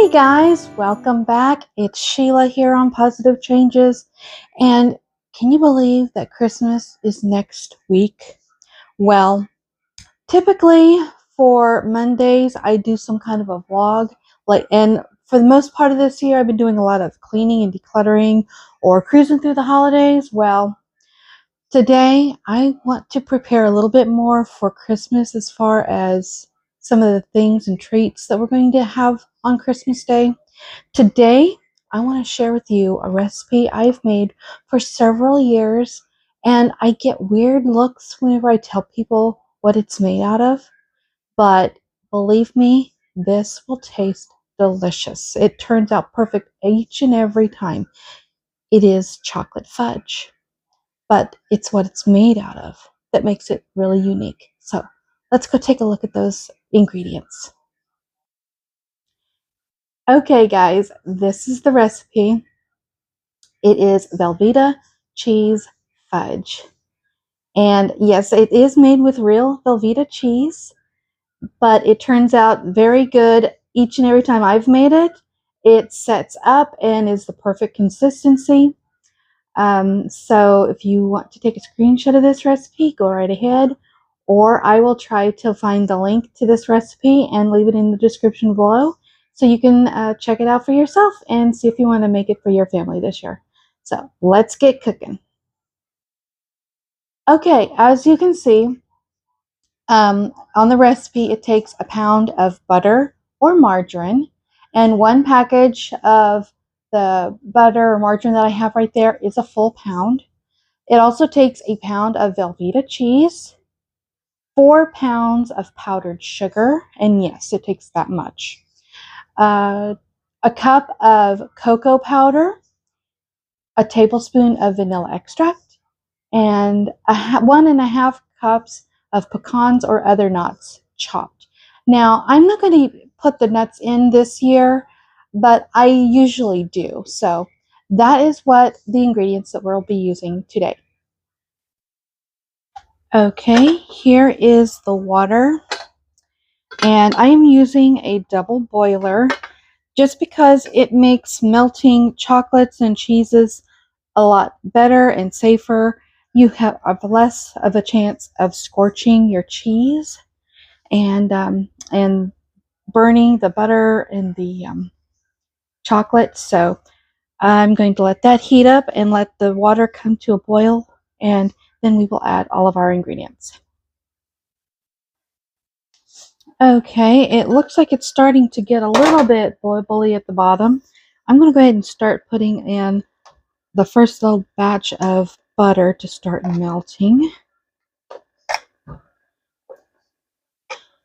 Hey guys, welcome back. It's Sheila here on Positive Changes. And can you believe that Christmas is next week? Well, typically for Mondays, I do some kind of a vlog. And for the most part of this year, I've been doing a lot of cleaning and decluttering or cruising through the holidays. Well, today I want to prepare a little bit more for Christmas as far as some of the things and treats that we're going to have on Christmas Day. Today, I want to share with you a recipe I've made for several years, and I get weird looks whenever I tell people what it's made out of, but believe me, this will taste delicious. It turns out perfect each and every time. It is chocolate fudge, but it's what it's made out of that makes it really unique. So let's go take a look at those ingredients. Okay, guys, this is the recipe. It is Velveeta Cheese Fudge. And yes, it is made with real Velveeta cheese, but it turns out very good each and every time I've made it. It sets up and is the perfect consistency. So if you want to take a screenshot of this recipe, go right ahead. Or I will try to find the link to this recipe and leave it in the description below so you can check it out for yourself and see if you want to make it for your family this year. So let's get cooking. Okay, as you can see on the recipe, it takes a pound of butter or margarine, and one package of the butter or margarine that I have right there is a full pound. It also takes a pound of Velveeta cheese, 4 pounds of powdered sugar, and yes, it takes that much. A cup of cocoa powder, a tablespoon of vanilla extract, and 1.5 cups of pecans or other nuts chopped. Now, I'm not going to put the nuts in this year, but I usually do. So that is what the ingredients that we'll be using today. Okay, here is the water, and I am using a double boiler just because it makes melting chocolates and cheeses a lot better and safer. You have less of a chance of scorching your cheese and burning the butter and the chocolate. So I'm going to let that heat up and let the water come to a boil, and then we will add all of our ingredients. Okay, it looks like it's starting to get a little bit bubbly at the bottom. I'm going to go ahead and start putting in the first little batch of butter to start melting. And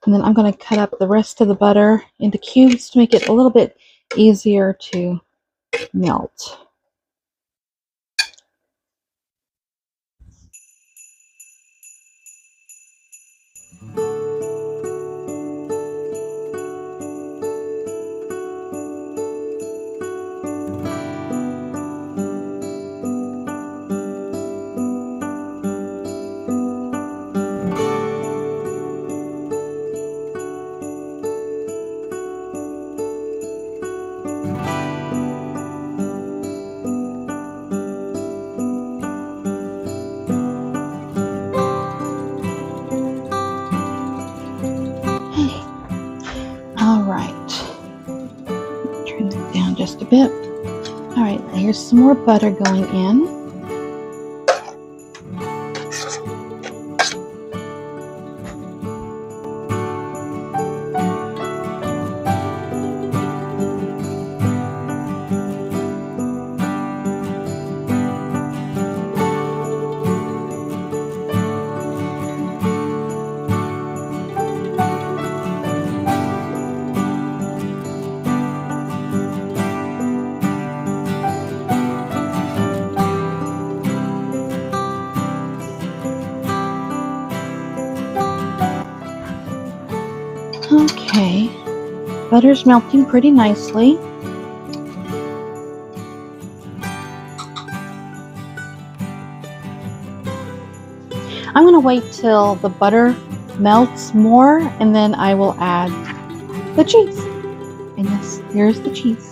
then I'm going to cut up the rest of the butter into cubes to make it a little bit easier to melt. Just a bit. All right, here's some more butter going in. Okay, butter's melting pretty nicely. I'm going to wait till the butter melts more, and then I will add the cheese. goodness, here's the cheese.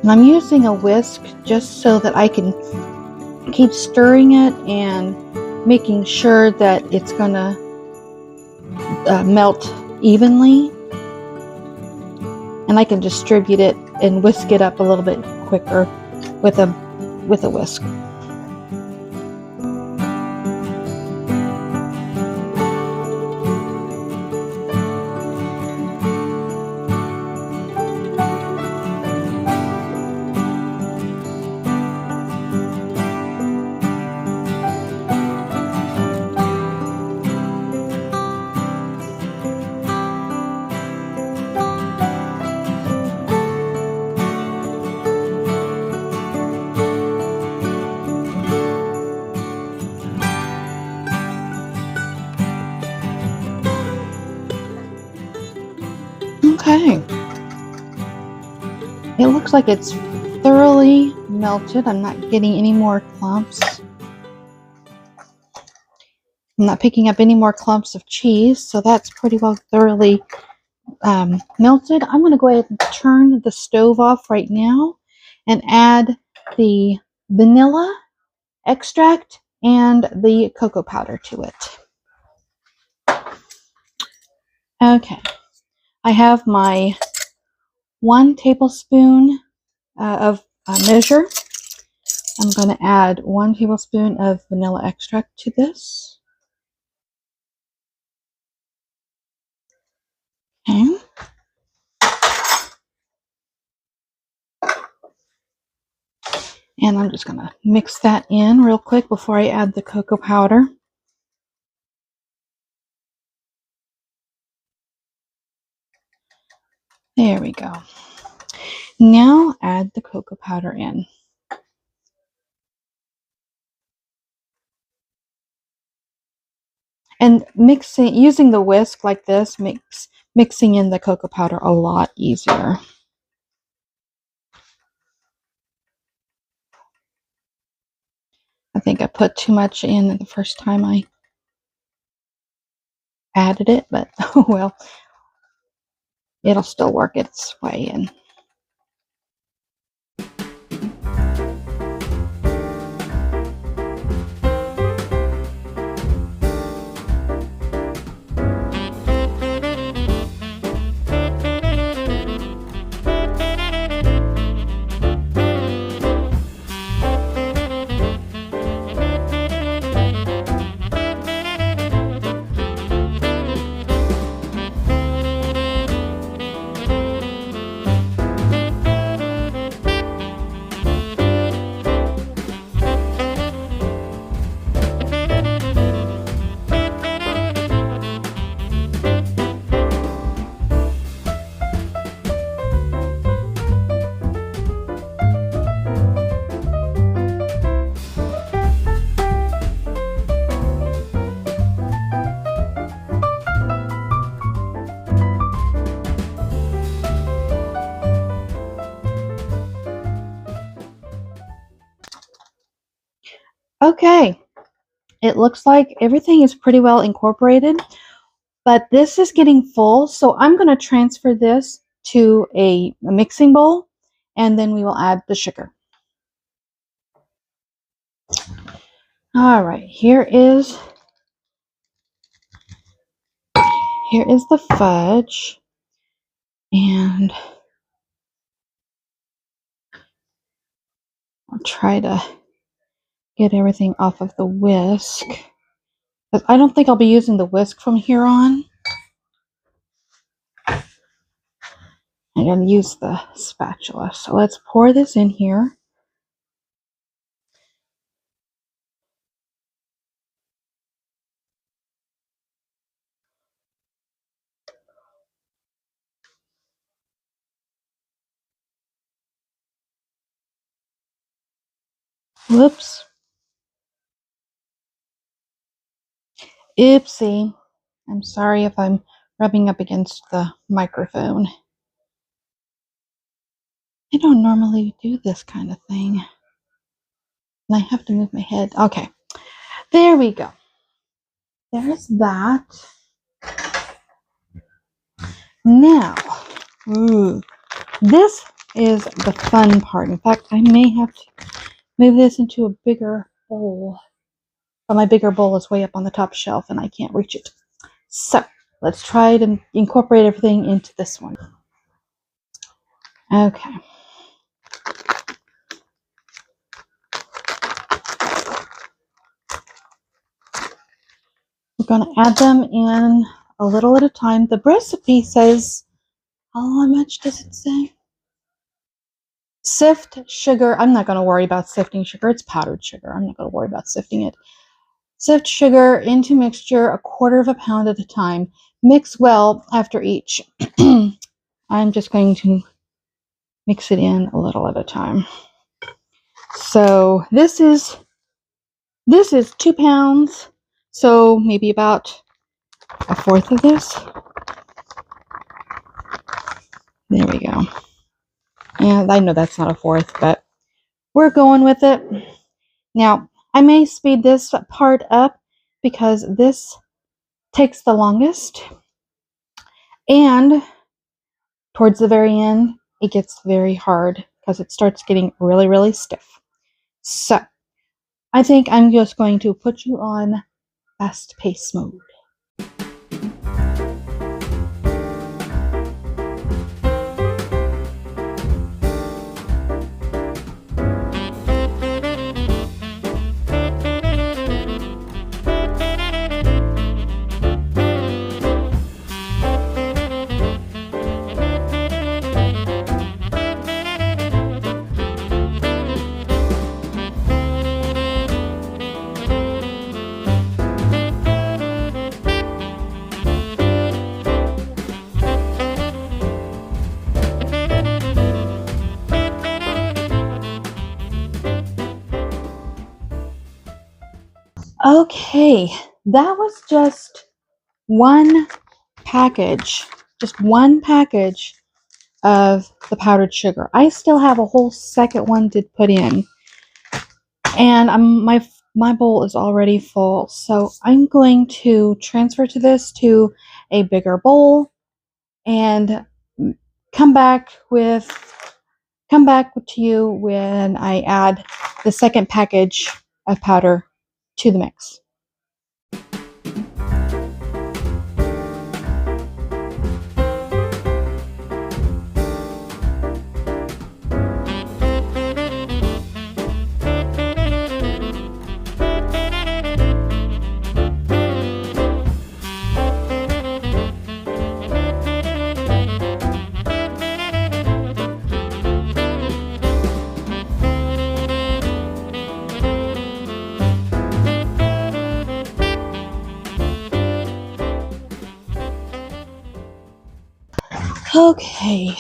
And I'm using a whisk just so that I can keep stirring it and making sure that it's gonna melt evenly, and I can distribute it and whisk it up a little bit quicker with a whisk. Okay, it looks like it's thoroughly melted. I'm not getting any more clumps. I'm not picking up any more clumps of cheese, so that's pretty well thoroughly melted. I'm going to go ahead and turn the stove off right now and add the vanilla extract and the cocoa powder to it. Okay, I have my 1 tablespoon of measure. I'm going to add 1 tablespoon of vanilla extract to this. Okay. And I'm just going to mix that in real quick before I add the cocoa powder. There we go. Now add the cocoa powder in. And mixing, using the whisk like this makes mixing in the cocoa powder a lot easier. I think I put too much in the first time I added it, but oh well, it'll still work its way in. Okay, it looks like everything is pretty well incorporated, but this is getting full, so I'm going to transfer this to a mixing bowl, and then we will add the sugar. All right, here is the fudge, and I'll try to get everything off of the whisk, but I don't think I'll be using the whisk from here on. I'm going to use the spatula. So let's pour this in here. Whoops. Oopsie. I'm sorry if I'm rubbing up against the microphone. I don't normally do this kind of thing. And I have to move my head. Okay. There we go. There's that. Now, this is the fun part. In fact, I may have to move this into a bigger bowl. But my bigger bowl is way up on the top shelf and I can't reach it. So, let's try to incorporate everything into this one. Okay. We're going to add them in a little at a time. The recipe says, how much does it say? Sift sugar. I'm not going to worry about sifting sugar. It's powdered sugar. I'm not going to worry about sifting it. Sift sugar into mixture 1/4 pound at a time. Mix well after each. I'm just going to mix it in a little at a time. So this is 2 pounds. So maybe about 1/4 of this. There we go. And I know that's not 1/4, but we're going with it. Now, I may speed this part up because this takes the longest. And towards the very end, it gets very hard because it starts getting really, really stiff. So, I think I'm just going to put you on fast pace mode. Okay, that was just one package of the powdered sugar. I still have a whole second one to put in, and my bowl is already full, so I'm going to transfer to a bigger bowl and come back to you when I add the second package of powder to the mix. Okay,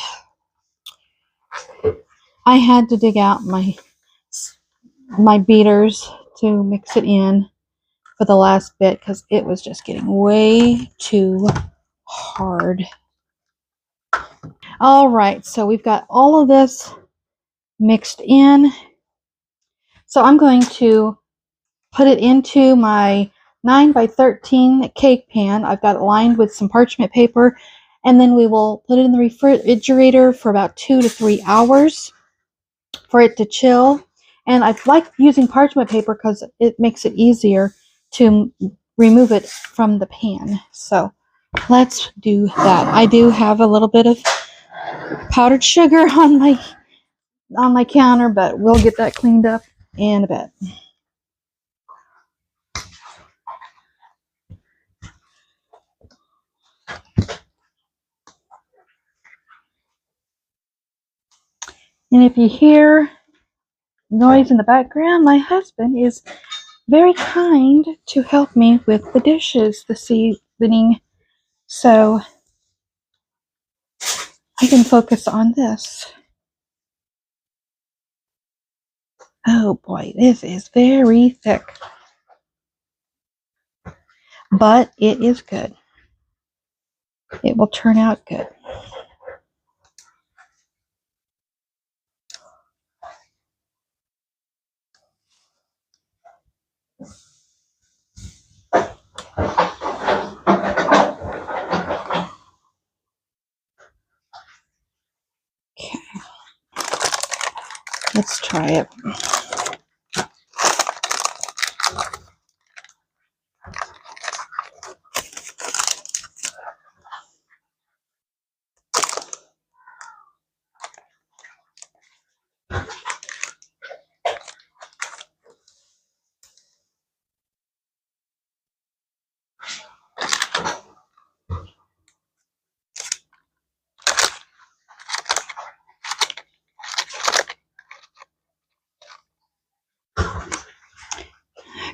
I had to dig out my beaters to mix it in for the last bit because it was just getting way too hard. All right, so we've got all of this mixed in. So I'm going to put it into my 9 by 13 cake pan. I've got it lined with some parchment paper, and then we will put it in the refrigerator for about 2 to 3 hours for it to chill. And I like using parchment paper because it makes it easier to remove it from the pan. So let's do that. I do have a little bit of powdered sugar on my counter, but we'll get that cleaned up in a bit. And if you hear noise in the background, my husband is very kind to help me with the dishes this evening, so I can focus on this. Oh boy, this is very thick, but it is good. It will turn out good. Okay, let's try it.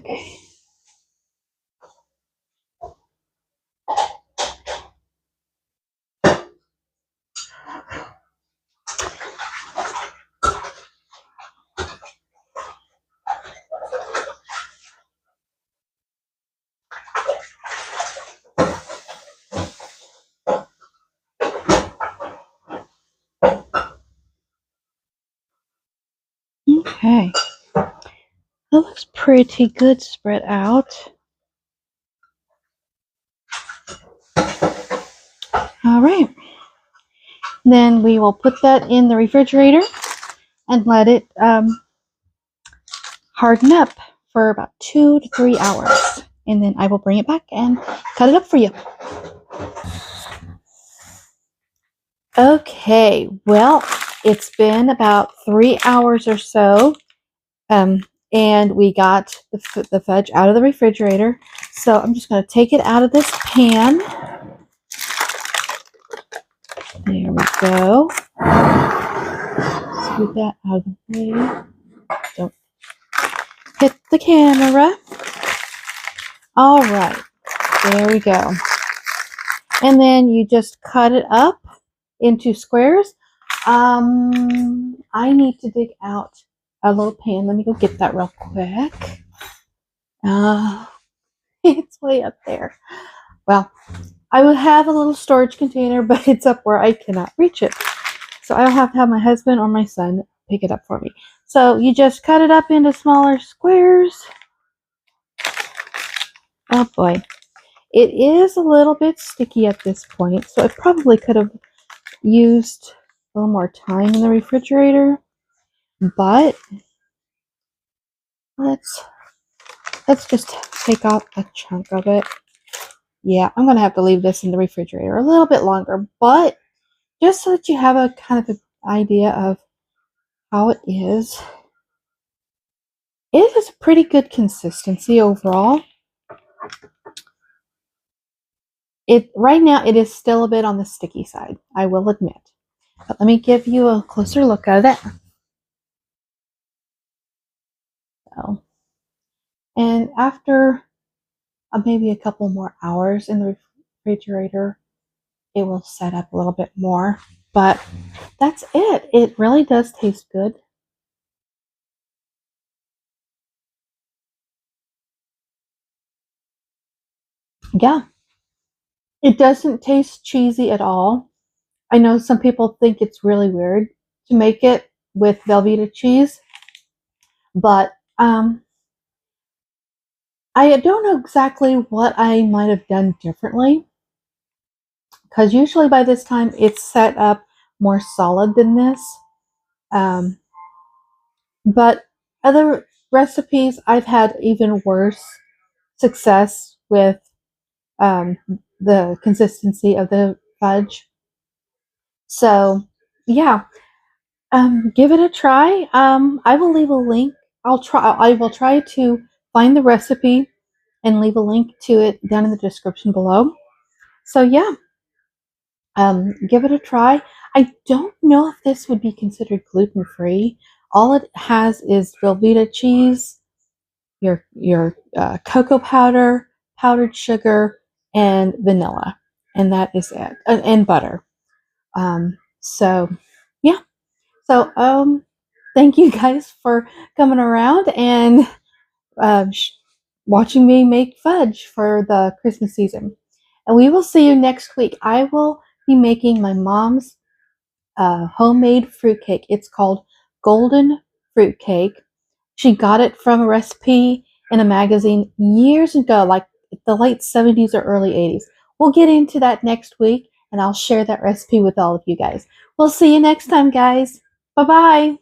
Okay. Okay. That looks pretty good spread out. All right. Then we will put that in the refrigerator and let it harden up for about 2 to 3 hours. And then I will bring it back and cut it up for you. Okay, well, it's been about 3 hours or so, and we got the fudge out of the refrigerator. So I'm just going to take it out of this pan. There we go. Scoot that out of the way. Don't hit the camera. All right, there we go. And then you just cut it up into squares. I need to dig out a little pan. Let me go get that real quick. It's way up there. Well, I would have a little storage container, but it's up where I cannot reach it. So I'll have to have my husband or my son pick it up for me. So you just cut it up into smaller squares. Oh boy. It is a little bit sticky at this point, so I probably could have used a little more time in the refrigerator, but let's just take off a chunk of it. Yeah, I'm going to have to leave this in the refrigerator a little bit longer, but just so that you have a kind of an idea of how it is. It is a pretty good consistency overall. Right now it is still a bit on the sticky side, I will admit. But let me give you a closer look at it. So, and after maybe a couple more hours in the refrigerator, it will set up a little bit more. But that's it. It really does taste good. Yeah. It doesn't taste cheesy at all. I know some people think it's really weird to make it with Velveeta cheese, but I don't know exactly what I might have done differently, because usually by this time it's set up more solid than this. But other recipes I've had even worse success with um, the consistency of the fudge. So yeah, give it a try. I will leave a link. I will try to find the recipe and leave a link to it down in the description below. So yeah, give it a try. I don't know if this would be considered gluten-free. All it has is Velveeta cheese, your cocoa powder, powdered sugar, and vanilla, and that is it, and butter. So yeah. So thank you guys for coming around and uh, watching me make fudge for the Christmas season. And we will see you next week. I will be making my mom's homemade fruitcake. It's called Golden Fruitcake. She got it from a recipe in a magazine years ago, like the late 70s or early 80s. We'll get into that next week, and I'll share that recipe with all of you guys. We'll see you next time, guys. Bye-bye.